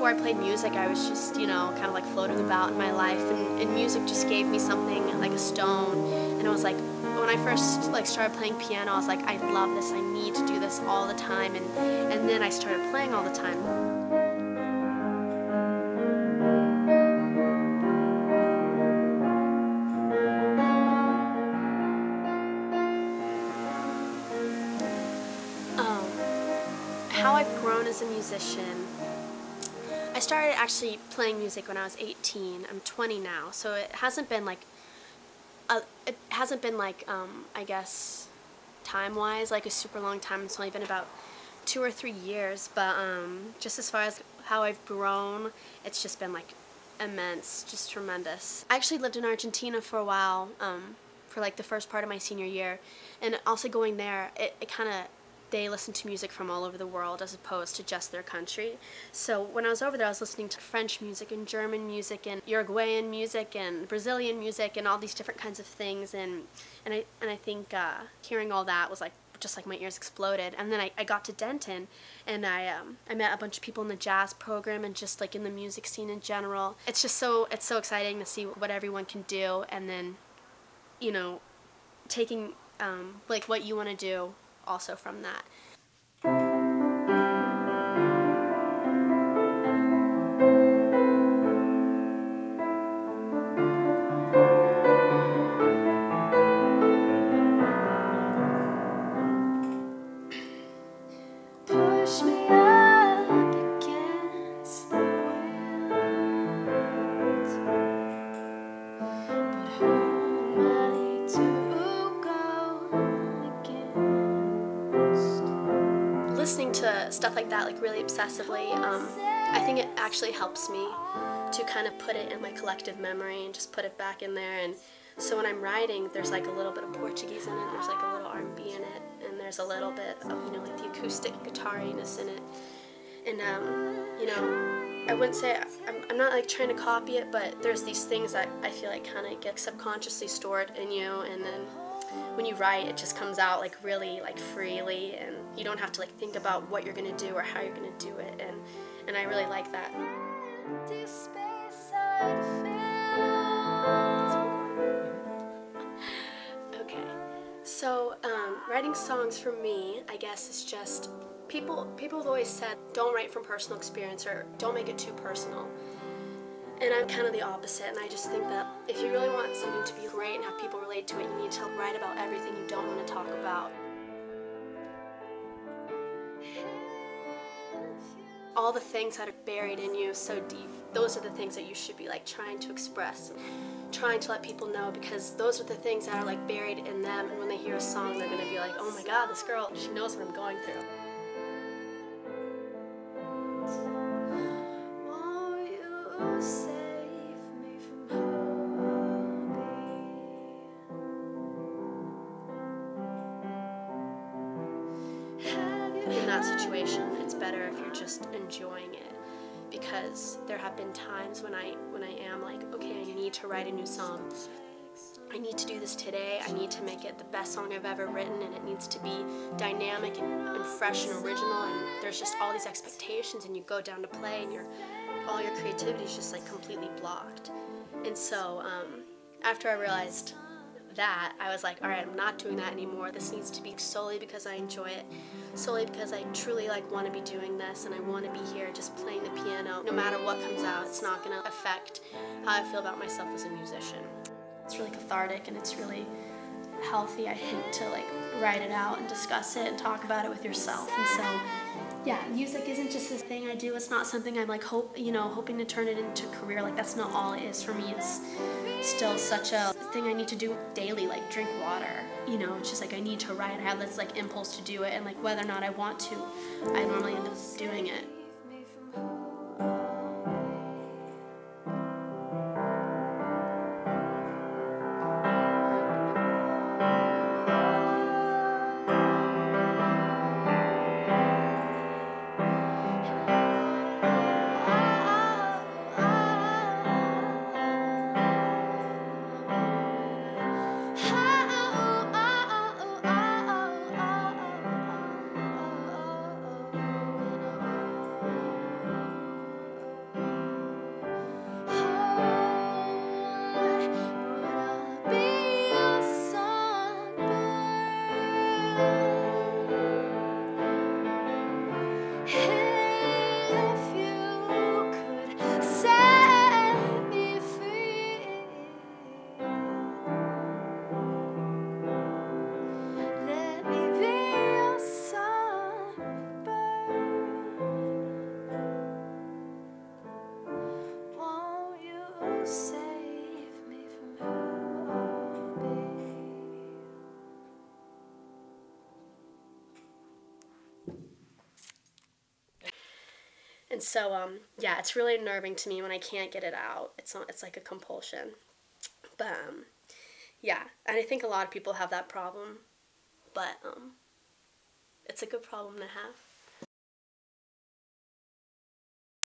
before I played music, I was just, you know, kind of like floating about in my life, and music just gave me something like a stone. And I was like, when I first like started playing piano, I was like, I love this, I need to do this all the time, and then I started playing all the time. How I've grown as a musician. I started actually playing music when I was 18. I'm 20 now, so it hasn't been like, I guess, time-wise, like a super long time. It's only been about 2 or 3 years, but just as far as how I've grown, it's just been like immense, just tremendous. I actually lived in Argentina for a while, for like the first part of my senior year, and also going there, it kind of, they listen to music from all over the world as opposed to just their country. So when I was over there, I was listening to French music and German music and Uruguayan music and Brazilian music and all these different kinds of things, and I think hearing all that was like, just like my ears exploded. And then I got to Denton, and I met a bunch of people in the jazz program and just like in the music scene in general. It's so exciting to see what everyone can do, and then, you know, taking like what you want to do also from that. Push me up against the wind, but who am I to go against? Listening to stuff like that, like really obsessively, I think it actually helps me to kind of put it in my collective memory and just put it back in there. And so when I'm writing, there's like a little bit of Portuguese in it, there's like a little R&B in it, and there's a little bit of, you know, like the acoustic guitariness in it. And you know, I wouldn't say I'm not like trying to copy it, but there's these things that I feel like kind of get subconsciously stored in you, and then when you write, it just comes out like really like freely, and you don't have to like think about what you're gonna do or how you're gonna do it, and I really like that. Okay, so writing songs for me, I guess, is just people have always said don't write from personal experience or don't make it too personal. And I'm kind of the opposite, and I just think that if you really want something to be great and have people relate to it, you need to write about everything you don't want to talk about. All the things that are buried in you so deep, those are the things that you should be like trying to express, trying to let people know, because those are the things that are like buried in them, and when they hear a song, they're gonna be like, oh my god, this girl, she knows what I'm going through. In that situation, it's better if you're just enjoying it, because there have been times when I am like, okay, I need to write a new song. I need to do this today. I need to make it the best song I've ever written, and it needs to be dynamic and fresh and original, and there's just all these expectations, and you go down to play and all your creativity is just like completely blocked. And so after I realized that, I was like, all right, I'm not doing that anymore. This needs to be solely because I enjoy it, solely because I truly like want to be doing this, and I want to be here just playing the piano. No matter what comes out, it's not going to affect how I feel about myself as a musician. It's really cathartic, and it's really healthy, I think, to like write it out and discuss it and talk about it with yourself. And so, yeah, music isn't just this thing I do. It's not something I'm like hoping to turn it into a career. Like, that's not all it is for me. It's still such a thing I need to do daily, like drink water. You know, it's just like I need to write. I have this like impulse to do it, and like whether or not I want to, I normally end up doing it. And so, yeah, it's really unnerving to me when I can't get it out. It's like a compulsion. But, yeah, and I think a lot of people have that problem. But, it's a good problem to have.